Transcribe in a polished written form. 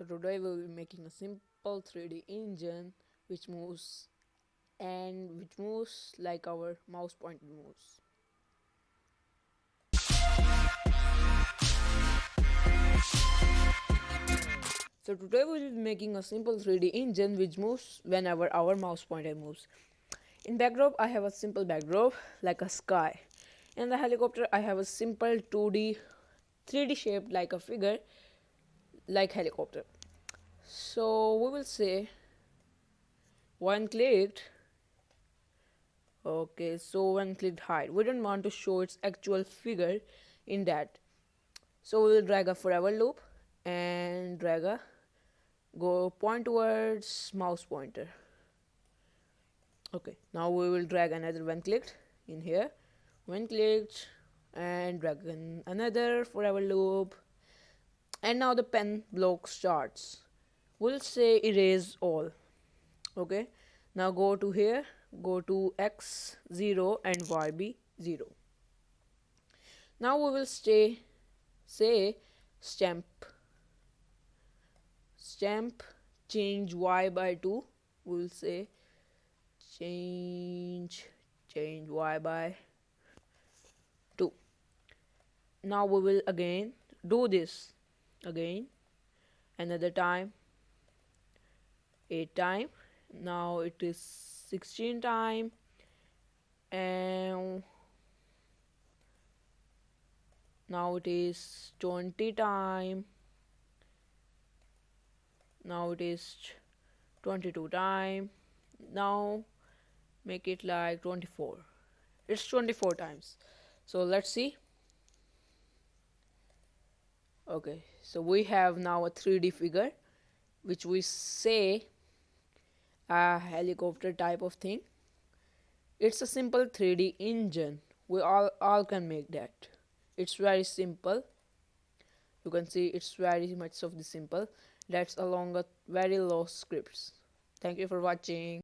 So today we will be making a simple 3D engine which moves like our mouse pointer moves. So today we will be making a simple 3D engine which moves whenever our mouse pointer moves. In backdrop I have a simple backdrop like a sky. In the helicopter I have a simple 2D 3D shape like a figure like helicopter. So we will say when clicked. Okay, so when clicked hide, we don't want to show its actual figure in that. So we will drag a forever loop and drag a go point towards mouse pointer. Okay, now we will drag another when clicked in here, when clicked, and drag another forever loop. And now the pen block starts. We'll say erase all. Okay, now go to here, go to x0 and yb0. Now we will say stamp change y by 2. We will say change y by 2. Now we will again do this again another time, 8 time. Now it is 16 time, and now it is 20 time. Now it is 22 time. Now make it like 24. It's 24 times. So let's see. Okay, so we have now a 3D figure which we say a helicopter type of thing. It's a simple 3D engine. We all can make that. It's very simple. You can see it's very much of the simple. That's along a very low scripts. Thank you for watching.